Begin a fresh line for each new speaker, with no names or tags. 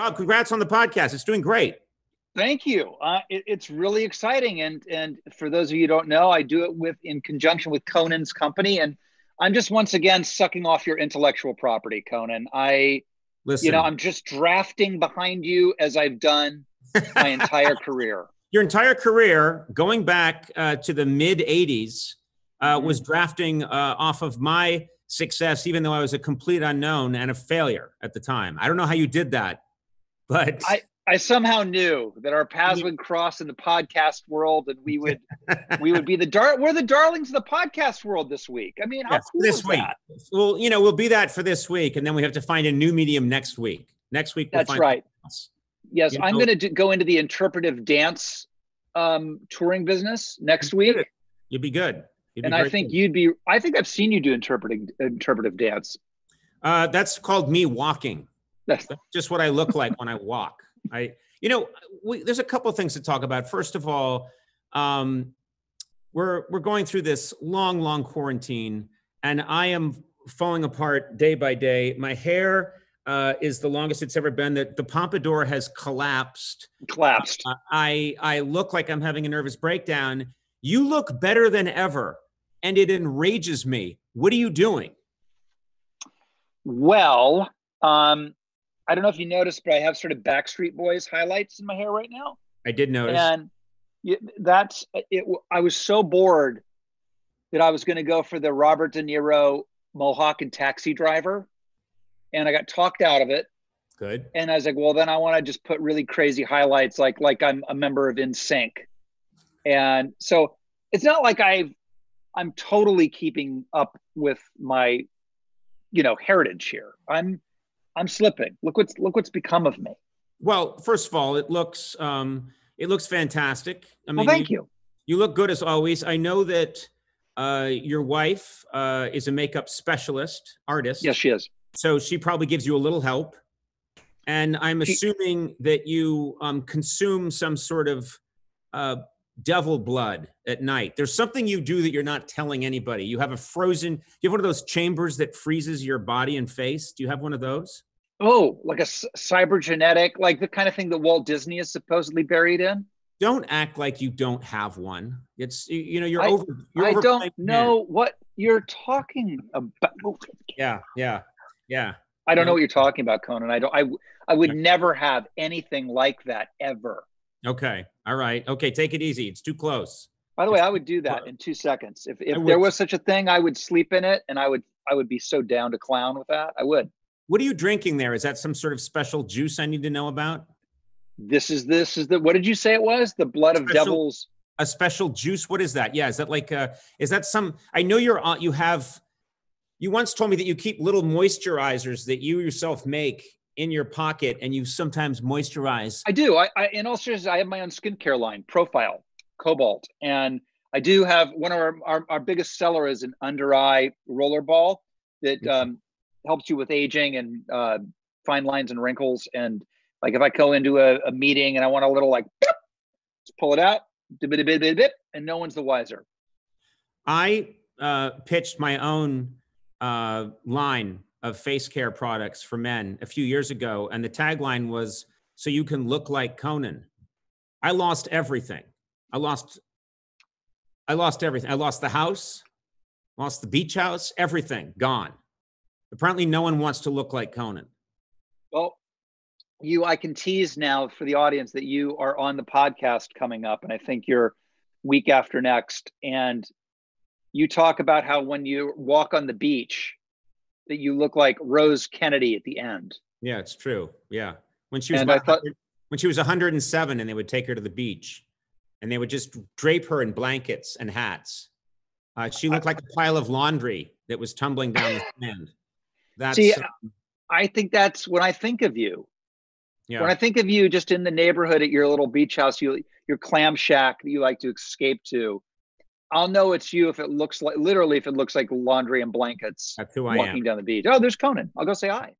Rob, congrats on the podcast. It's doing great.
Thank you. It's really exciting, and for those of you who don't know, I do it in conjunction with Conan's company, and I'm just once again sucking off your intellectual property, Conan.
Listen,
I'm just drafting behind you as I've done my entire career.
Your entire career, going back to the mid '80s, was drafting off of my success, even though I was a complete unknown and a failure at the time. I don't know how you did that, but
I somehow knew that our paths would cross in the podcast world, and we would be we're the darlings of the podcast world this week. I mean, how cool is that?
Well, we'll be that for this week, and then we have to find a new medium next week. Next week,
that's right. Yes, I'm going to go into the interpretive dance touring business next week.
You'd be good.
And I think I think I've seen you do interpretive dance.
That's called me walking. That's just what I look like when I walk. There's a couple of things to talk about. First of all, we're going through this long quarantine, and I am falling apart day by day. My hair is the longest it's ever been. The pompadour has collapsed. I look like I'm having a nervous breakdown. You look better than ever, and it enrages me. What are you doing?
Well, I don't know if you noticed, but I have sort of Backstreet Boys highlights in my hair right now.
I did notice.
And that's it. I was so bored that I was going to go for the Robert De Niro Mohawk and Taxi Driver, and I got talked out of it.
Good.
And I was like, well, then I want to just put really crazy highlights, like I'm a member of NSYNC. And so it's not like I'm totally keeping up with my, heritage here. I'm slipping. Look what's become of me.
Well, first of all, it looks fantastic. I mean,
thank you.
You look good as always. I know that your wife is a makeup specialist, artist.
Yes, she is.
So she probably gives you a little help. And I'm assuming that you consume some sort of devil blood at night. There's something you do that you're not telling anybody. You have you have one of those chambers that freezes your body and face. Do you have one of those?
Oh, like a cybergenetic, like the kind of thing that Walt Disney is supposedly buried in?
Don't act like you don't have one. It's, you're
I don't know what you're talking about.
Yeah.
I don't know what you're talking about, Conan. I would never have anything like that ever.
Okay. All right. Okay. Take it easy. It's too close.
By the way, I would do that in 2 seconds. If there was such a thing, I would sleep in it, and I would be so down to clown with that. I would.
What are you drinking there? Is that some sort of special juice I need to know about?
This is what did you say it was? The blood of devils.
A special juice? What is that? Yeah. Is that I know you once told me that you keep little moisturizers that you yourself make in your pocket, and you sometimes moisturize.
I do. I in all seriousness, I have my own skincare line, Profile Cobalt, and I do have one of our biggest seller is an under eye roller ball that helps you with aging and fine lines and wrinkles. And like if I go into a meeting and I want a little just pull it out, and no one's the wiser.
I pitched my own line of face care products for men a few years ago. And the tagline was, so you can look like Conan. I lost everything. I lost everything. I lost the house, lost the beach house, everything gone. Apparently no one wants to look like Conan.
Well, I can tease now for the audience that you are on the podcast coming up. And I think you're week after next. And you talk about how when you walk on the beach, that you look like Rose Kennedy at the end.
Yeah, it's true. Yeah. When she was 107 and they would take her to the beach and they would just drape her in blankets and hats. She looked like a pile of laundry that was tumbling down the sand.
I think that's when I think of you.
Yeah.
When I think of you just in the neighborhood at your little beach house, your clam shack that you like to escape to, I'll know it's you if it looks like laundry and blankets.
That's who I am.
Walking down the beach. Oh, there's Conan. I'll go say hi.